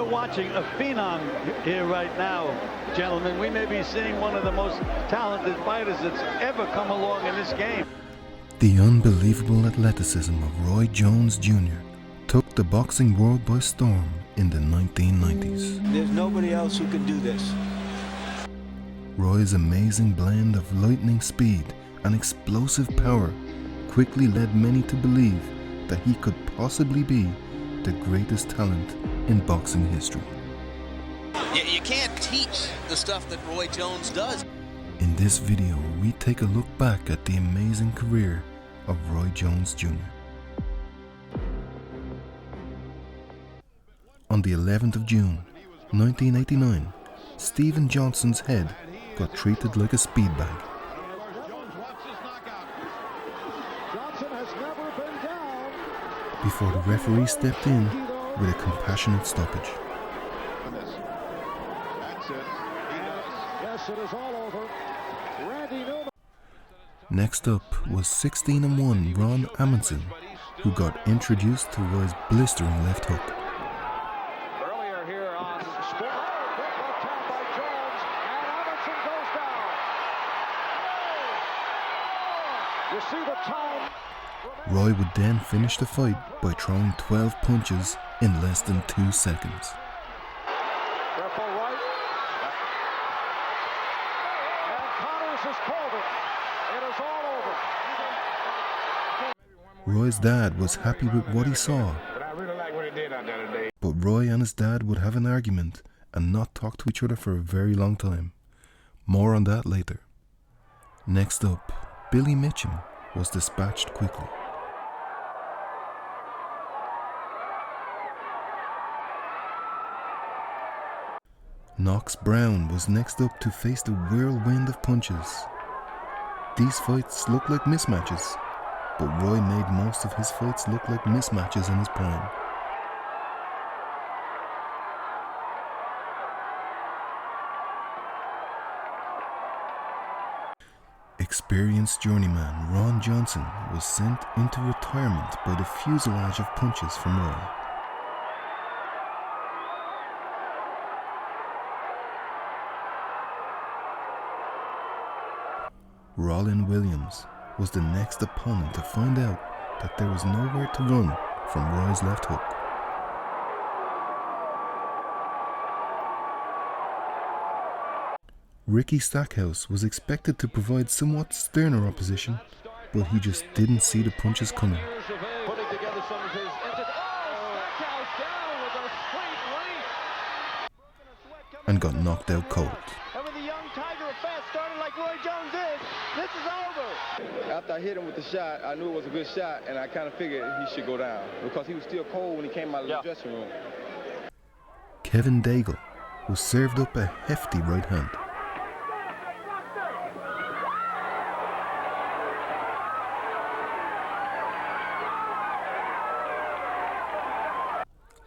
watching a phenom here right now, gentlemen. We may be seeing one of the most talented fighters that's ever come along in this game. The unbelievable athleticism of Roy Jones Jr. took the boxing world by storm in the 1990s. There's nobody else who can do this. Roy's amazing blend of lightning speed and explosive power quickly led many to believe that he could possibly be the greatest talent in boxing history. You can't teach the stuff that Roy Jones does. In this video, we take a look back at the amazing career of Roy Jones Jr. On the 11th of June, 1989, Stephen Johnson's head got treated like a speed bag. Before the referee stepped in with a compassionate stoppage. Next up was 16-1 Ron Amundsen, who got introduced to Roy's blistering left hook. Earlier here on Sport, quick left hand by Jones, and Amundsen goes down. You see the time. Roy would then finish the fight by throwing 12 punches in less than 2 seconds. Careful right. And Connors has called it. It is all over. Roy's dad was happy with what he saw, but Roy and his dad would have an argument and not talk to each other for a very long time. More on that later. Next up, Billy Mitchum was dispatched quickly. Knox Brown was next up to face the whirlwind of punches. These fights looked like mismatches, but Roy made most of his fights look like mismatches in his prime. Experienced journeyman Ron Johnson was sent into retirement by the fuselage of punches from Roy. Rollin Williams was the next opponent to find out that there was nowhere to run from Roy's left hook. Ricky Stackhouse was expected to provide somewhat sterner opposition, but he just didn't see the punches coming. And got knocked out cold. After I hit him with the shot, I knew it was a good shot, and I kind of figured he should go down because he was still cold when he came out of the dressing room. Kevin Daigle was served up a hefty right hand.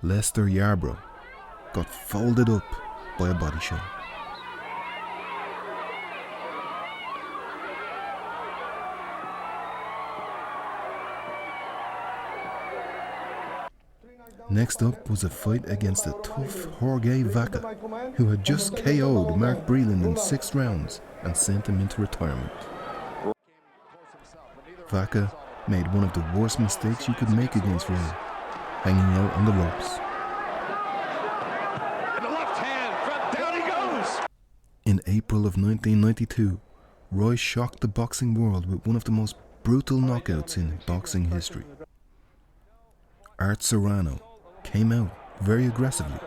Lester Yarbrough got folded up by a body shot. Next up was a fight against a tough Jorge Vaca, who had just KO'd Mark Breland in 6 rounds and sent him into retirement. Vaca made one of the worst mistakes you could make against Roy, hanging out on the ropes. And the left hand, down he goes! In April of 1992, Roy shocked the boxing world with one of the most brutal knockouts in boxing history. Art Serrano came out very aggressively,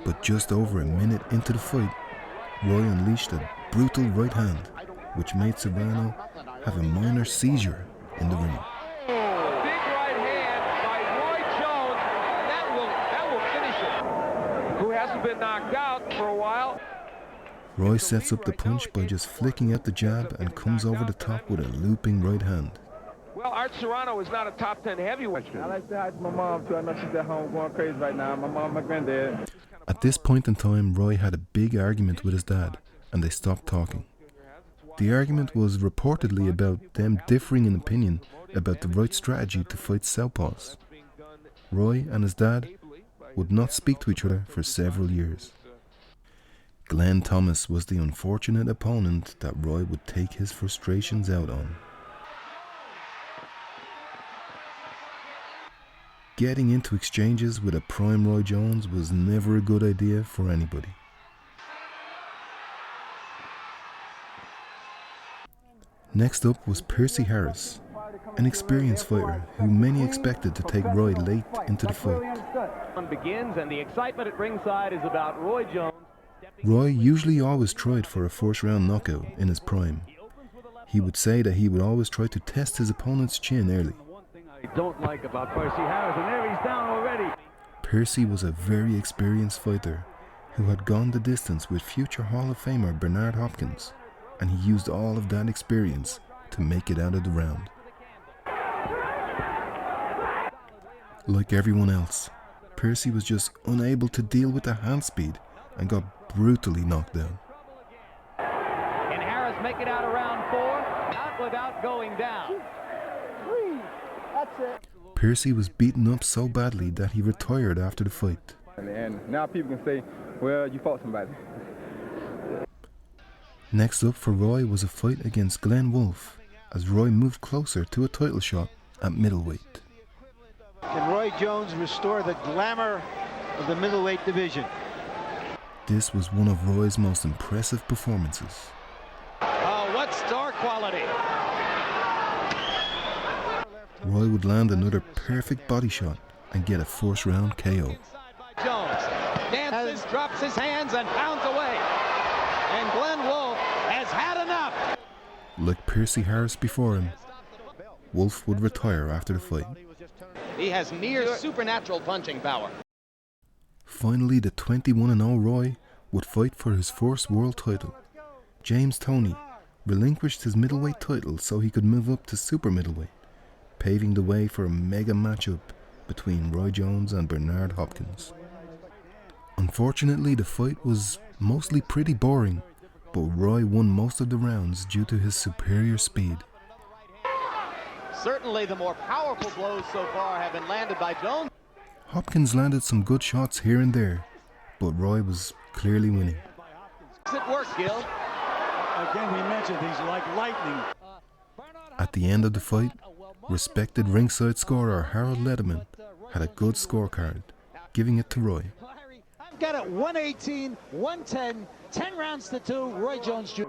but just over a minute into the fight, Roy unleashed a brutal right hand, which made Serrano have a minor seizure in the ring. Big right hand by Roy Jones, that will finish him. Who hasn't been knocked out for a while. Roy sets up the punch by just flicking out the jab and comes over the top with a looping right hand. Well, Art Serrano is not a top 10 heavyweight. I like to hi to my mom too. I know she's at home going crazy right now. My mom, my granddad. At this point in time, Roy had a big argument with his dad, and they stopped talking. The argument was reportedly about them differing in opinion about the right strategy to fight southpaws. Roy and his dad would not speak to each other for several years. Glenn Thomas was the unfortunate opponent that Roy would take his frustrations out on. Getting into exchanges with a prime Roy Jones was never a good idea for anybody. Next up was Percy Harris, an experienced fighter who many expected to take Roy late into the fight. Begins, and the excitement at ringside is about Roy Jones. Roy usually always tried for a first-round knockout in his prime. He would say that he would always try to test his opponent's chin early. One thing I don't like about Percy Harris, and there he's down already. Percy was a very experienced fighter who had gone the distance with future Hall of Famer Bernard Hopkins, and he used all of that experience to make it out of the round. Like everyone else, Percy was just unable to deal with the hand speed and got brutally knocked down. Can Harris make it out of round 4? Not without going down. Percy was beaten up so badly that he retired after the fight. And now people can say, well, you fought somebody. Next up for Roy was a fight against Glenn Wolfe, as Roy moved closer to a title shot at middleweight. Can Roy Jones restore the glamour of the middleweight division? This was one of Roy's most impressive performances. Oh, what star quality. Roy would land another perfect body shot and get a first round KO. Jones dances, drops his hands, and pounds away. And Glenn Wolfe has had enough. Like Percy Harris before him, Wolfe would retire after the fight. He has near supernatural punching power. Finally, the 21-0 Roy would fight for his first world title. James Toney relinquished his middleweight title so he could move up to super middleweight, paving the way for a mega matchup between Roy Jones and Bernard Hopkins. Unfortunately, the fight was mostly pretty boring, but Roy won most of the rounds due to his superior speed. Certainly the more powerful blows so far have been landed by Jones. Hopkins landed some good shots here and there, but Roy was clearly winning. It worked, Gil. Again, we mentioned he's like lightning. At the end of the fight, respected ringside scorer Harold Lederman had a good scorecard, giving it to Roy. I've got it 118, 110, 10 rounds to 2, Roy Jones Jr.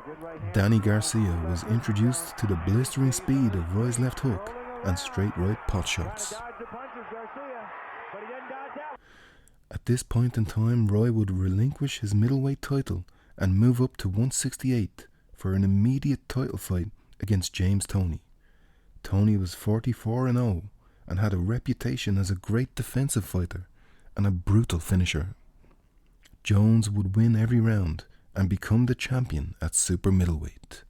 Danny Garcia was introduced to the blistering speed of Roy's left hook and straight right pot shots. At this point in time, Roy would relinquish his middleweight title and move up to 168 for an immediate title fight against James Toney. Toney was 44-0 and had a reputation as a great defensive fighter and a brutal finisher. Jones would win every round and become the champion at super middleweight.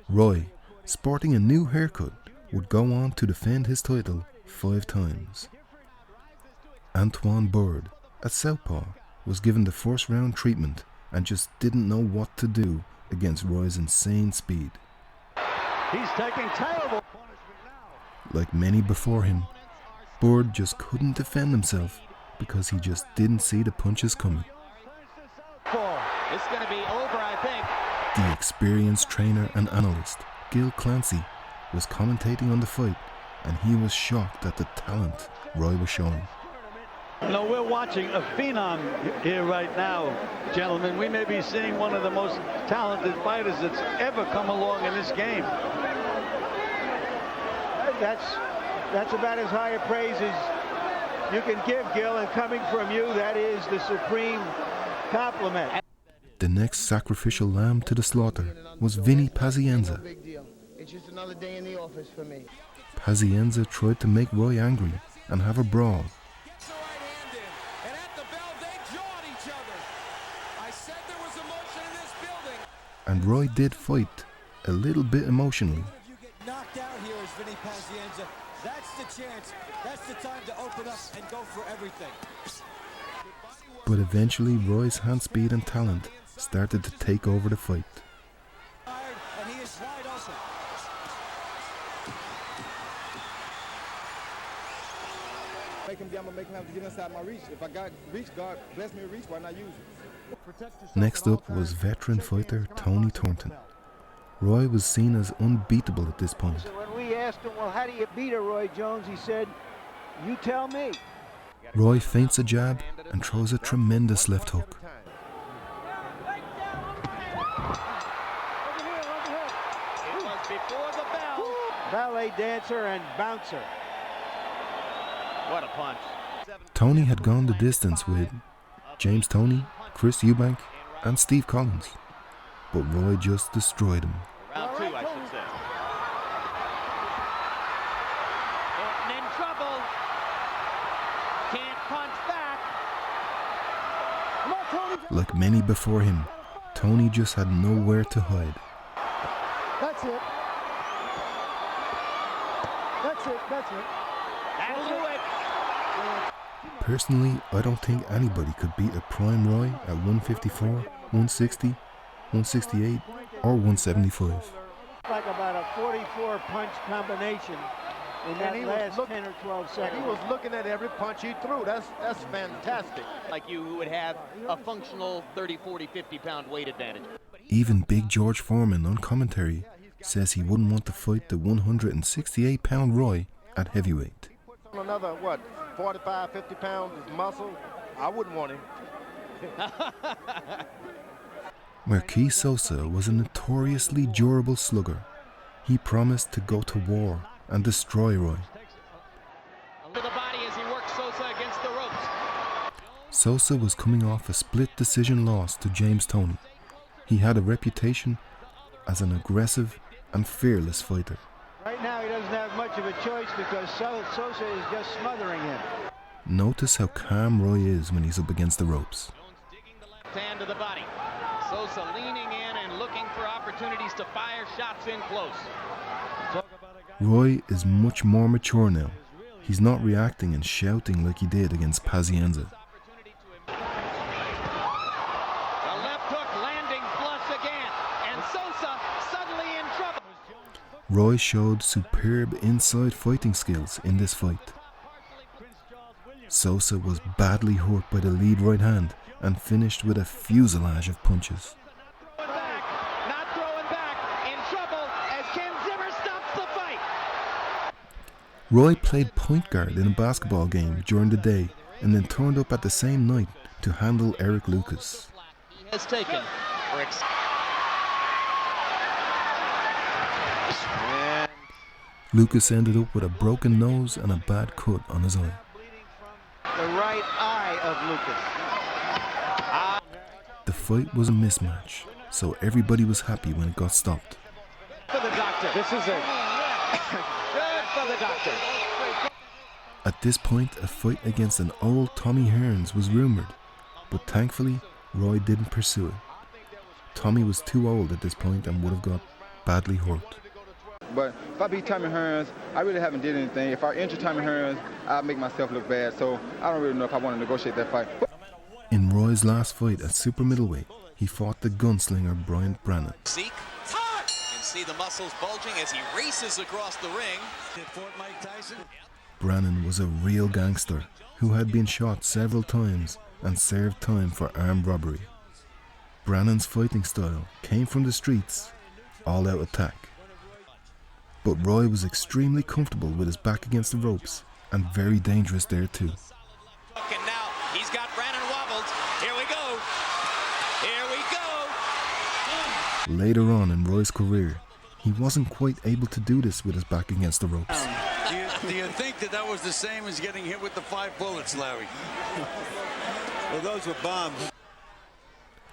Roy, sporting a new haircut, would go on to defend his title 5 times. Antoine Bird, at southpaw, was given the first round treatment and just didn't know what to do against Roy's insane speed. He's taking terrible punishment now. Like many before him, Bird just couldn't defend himself because he just didn't see the punches coming. It's going to be over, I think. The experienced trainer and analyst, Gil Clancy, was commentating on the fight, and he was shocked at the talent Roy was showing. You know, we're watching a phenom here right now, gentlemen. We may be seeing one of the most talented fighters that's ever come along in this game. That's about as high a praise as you can give, Gil, and coming from you, that is the supreme compliment. The next sacrificial lamb to the slaughter was Vinny Pazienza. It's just another day in the office for me. Pazienza tried to make Roy angry and have a brawl. And Roy did fight, a little bit emotionally. If you get knocked out here as Vinny Pazienza, that's the chance, that's the time to open up and go for everything. But eventually Roy's hand speed and talent started to take over the fight. And he is wide open. I'm gonna make him have to get inside my reach. If I got reach, God bless me with reach, why not use it? Next up was veteran fighter Tony Thornton. Roy was seen as unbeatable at this point. So when we asked him, well, how do you beat a Roy Jones? He said, you tell me. Roy feints a jab and throws a tremendous left hook. It was before the bell. Ballet dancer and bouncer. What a punch. Tony had gone the distance with James Toney, Chris Eubank and Steve Collins, but Roy just destroyed him. Round 2, I should say. Getting in trouble. Can't punch back. Like many before him, Tony just had nowhere to hide. That's it. That's it. That's it. That'll do it. Personally, I don't think anybody could beat a prime Roy at 154, 160, 168 or 175. Like about a 44 punch combination in that last 10 or 12 seconds. He was looking at every punch he threw. That's fantastic. Like you would have a functional 30, 40, 50-pound weight advantage. Even Big George Foreman on commentary says he wouldn't want to fight the 168-pound Roy at heavyweight. Another, what, 45, 50 pounds of muscle? I wouldn't want him. Marquis Sosa was a notoriously durable slugger. He promised to go to war and destroy Roy. To the body as he works Sosa against the ropes. Sosa was coming off a split decision loss to James Toney. He had a reputation as an aggressive and fearless fighter. Right now he doesn't have much of a choice because Sosa is just smothering him. Notice how calm Roy is when he's up against the ropes. Digging the left hand to the body. Sosa leaning in and looking for opportunities to fire shots in close. Roy is much more mature now. He's not reacting and shouting like he did against Pazienza. The left hook landing flush again, and Sosa suddenly in trouble. Roy showed superb inside fighting skills in this fight. Sosa was badly hurt by the lead right hand and finished with a fuselage of punches. Not throwing back, in trouble as Ken Zimmer stops the fight. Roy played point guard in a basketball game during the day and then turned up at the same night to handle Eric Lucas. He has taken for Lucas ended up with a broken nose and a bad cut on his eye. The right eye of Lucas. The fight was a mismatch, so everybody was happy when it got stopped. for the doctor. This is it. Good for the doctor. At this point, a fight against an old Tommy Hearns was rumoured, but thankfully, Roy didn't pursue it. Tommy was too old at this point and would have got badly hurt. But if I beat Tommy Hearns, I really haven't did anything. If I injure Tommy Hearns, I'll make myself look bad. So I don't really know if I want to negotiate that fight. In Roy's last fight at super middleweight, he fought the gunslinger Bryant Brannan. Zeke, you can see the muscles bulging as he races across the ring. Brannan was a real gangster who had been shot several times and served time for armed robbery. Brannan's fighting style came from the streets, all-out attack. But Roy was extremely comfortable with his back against the ropes and very dangerous there too. And now he's got Brannan wobbled. Here we go. Here we go. Later on in Roy's career, he wasn't quite able to do this with his back against the ropes. Do you think that was the same as getting hit with the 5 bullets, Larry? Well, those were bombs.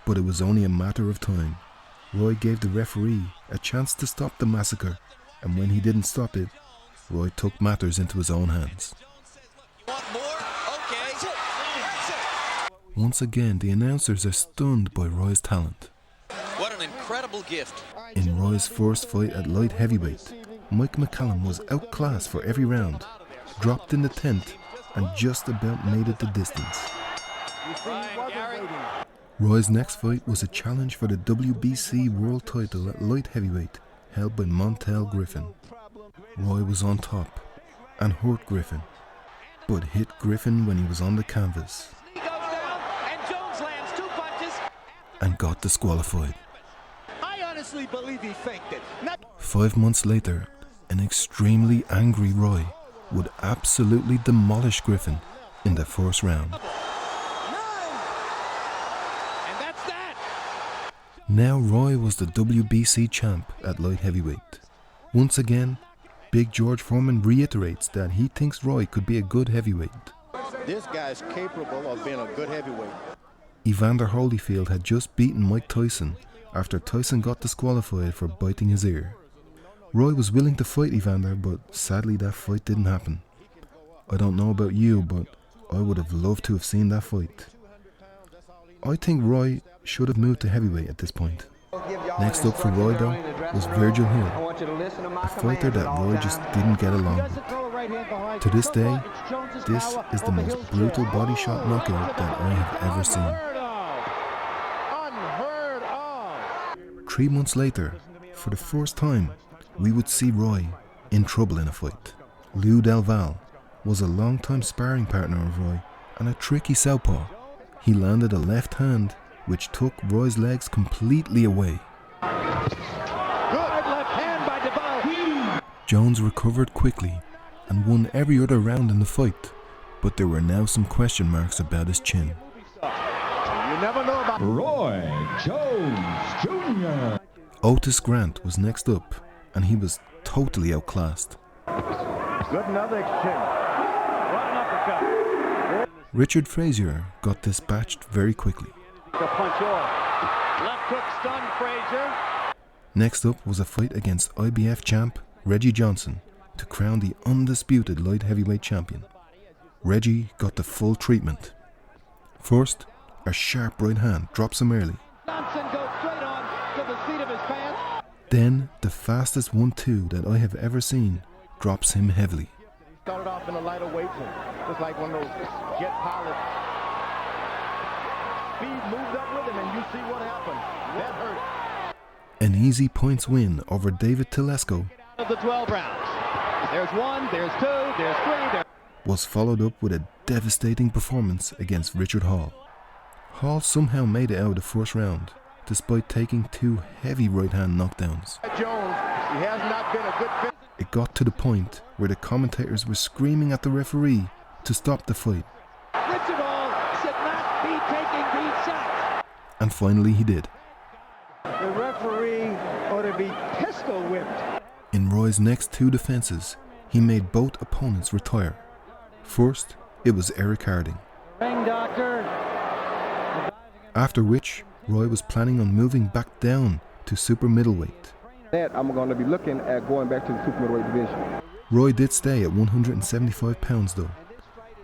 But it was only a matter of time. Roy gave the referee a chance to stop the massacre, and when he didn't stop it, Roy took matters into his own hands. You want more? Okay. Once again, the announcers are stunned by Roy's talent. What an incredible gift. In Roy's first fight at light heavyweight, Mike McCallum was outclassed for every round, dropped in the tent, and just about made it the distance. Roy's next fight was a challenge for the WBC world title at light heavyweight, held by Montel Griffin. Roy was on top and hurt Griffin, but hit Griffin when he was on the canvas He goes down, and Jones lands 2 punches. and got disqualified. I honestly believe he faked it. 5 months later, an extremely angry Roy would absolutely demolish Griffin in the first round. And that's that. Now Roy was the WBC champ at light heavyweight. Once again, Big George Foreman reiterates that he thinks Roy could be a good heavyweight. This guy's capable of being a good heavyweight. Evander Holyfield had just beaten Mike Tyson after Tyson got disqualified for biting his ear. Roy was willing to fight Evander, but sadly that fight didn't happen. I don't know about you, but I would have loved to have seen that fight. I think Roy should have moved to heavyweight at this point. Next up for Roy though was Virgil Hill, a fighter that Roy just didn't get along with. To this day, this is the most brutal body shot knockout that I have ever seen. 3 months later, for the first time, we would see Roy in trouble in a fight. Lou Del Val was a long-time sparring partner of Roy and a tricky southpaw. He landed a left hand which took Roy's legs completely away. Good left hand by DeVal. Jones recovered quickly and won every other round in the fight, but there were now some question marks about his chin. You never know about Roy Jones Jr. Otis Grant was next up, and he was totally outclassed. good another exchange. What an uppercut. Richard Frazier got dispatched very quickly. The punch off. Left hook stunned Frazier. Next up was a fight against IBF champ Reggie Johnson to crown the undisputed light heavyweight champion. Reggie got the full treatment. First, a sharp right hand drops him early. Johnson goes straight on to the seat of his pants. Then, the fastest 1-2 that I have ever seen drops him heavily. Started off in a lighter weight, just like one of those jet pilots. Speed moved up with him, and you see what happened. That hurt. An easy points win over David Telesco Of the 12 rounds. There's 1, there's 2, there's 3, there's... was followed up with a devastating performance against Richard Hall. Hall somehow made it out of the first round, despite taking 2 heavy right-hand knockdowns. Jones, he has not been a good fit. It got to the point where the commentators were screaming at the referee to stop the fight. Richard Hall should not be taking these shots. And finally he did. The referee ought to be pistol whipped. In Roy's next 2 defenses, he made both opponents retire. First, it was Eric Harding. Ring doctor. After which, Roy was planning on moving back down to super middleweight. That I'm going to be looking at going back to the super middleweight division. Roy did stay at 175 pounds though.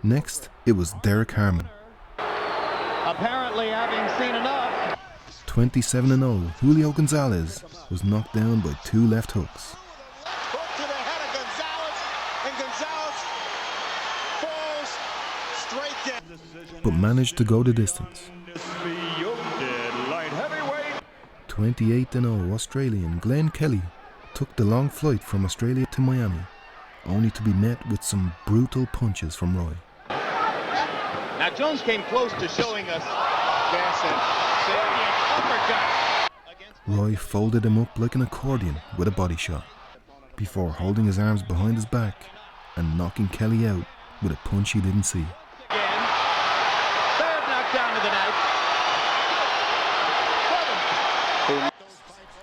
Next, it was Derek Harmon. Apparently having seen enough. 27-0, Julio Gonzalez was knocked down by 2 left hooks. Hook to the head of Gonzalez, and Gonzalez falls straight down. But managed to go the distance. 28-0 Australian Glenn Kelly took the long flight from Australia to Miami, only to be met with some brutal punches from Roy. Now Jones came close to showing us this and uppercut. Roy folded him up like an accordion with a body shot, before holding his arms behind his back and knocking Kelly out with a punch he didn't see. Again. Third knockdown of the night.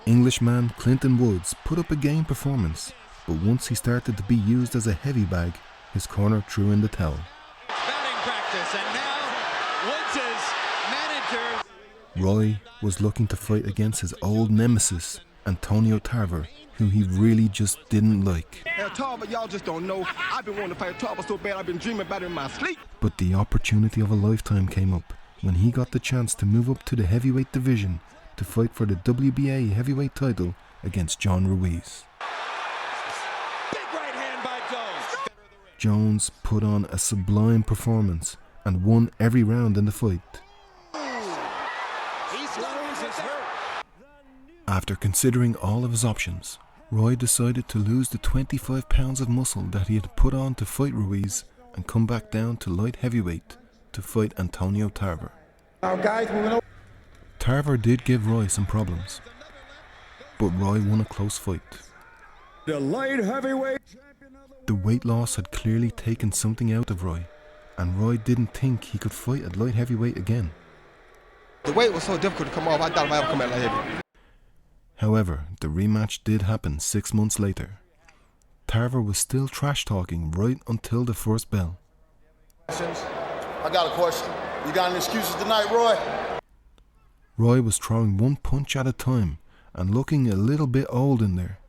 Englishman Clinton Woods put up a game performance, but once he started to be used as a heavy bag, his corner threw in the towel. Batting practice, and now Woods' manager. Roy was looking to fight against his old nemesis, Antonio Tarver, who he really just didn't like. Tarver, y'all just don't know. I've been wanting to fight Tarver so bad I've been dreaming about it in my sleep. But the opportunity of a lifetime came up when he got the chance to move up to the heavyweight division to fight for the WBA heavyweight title against John Ruiz. Big right hand by Jones. Jones put on a sublime performance and won every round in the fight. He's hurt. After considering all of his options, Roy decided to lose the 25 pounds of muscle that he had put on to fight Ruiz and come back down to light heavyweight to fight Antonio Tarver. Tarver did give Roy some problems, but Roy won a close fight. The light heavyweight. The weight loss had clearly taken something out of Roy, and Roy didn't think he could fight at light heavyweight again. The weight was so difficult to come off, I doubt if I ever come at light heavy. However, the rematch did happen 6 months later. Tarver was still trash-talking right until the first bell. I got a question. You got any excuses tonight, Roy? Roy was throwing one punch at a time and looking a little bit old in there.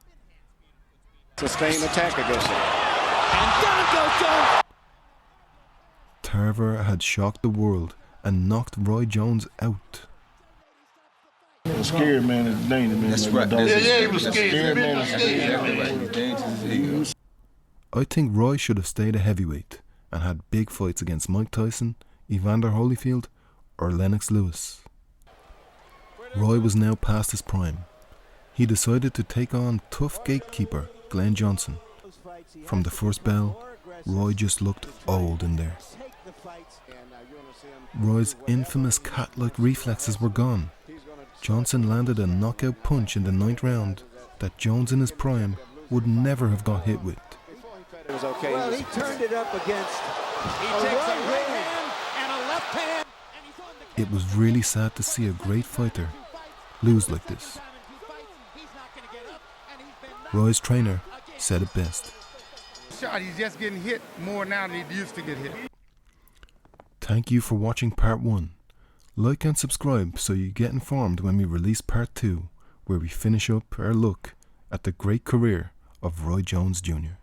Sustained attack against him. And down goes Jones! Tarver had shocked the world and knocked Roy Jones out. A scared man is a dangerous man. That's right. Yeah, he was scared. I think Roy should have stayed a heavyweight and had big fights against Mike Tyson, Evander Holyfield, or Lennox Lewis. Roy was now past his prime. He decided to take on tough gatekeeper Glenn Johnson. From the first bell, Roy just looked old in there. Roy's infamous cat-like reflexes were gone. Johnson landed a knockout punch in the 9th round that Jones in his prime would never have got hit with. It was okay. Well, he turned it up against a right hand and a left hand. It was really sad to see a great fighter lose like this. Roy's trainer said it best. He's just getting hit more now than he used to get hit. Thank you for watching part 1. Like and subscribe so you get informed when we release part 2, where we finish up our look at the great career of Roy Jones Jr.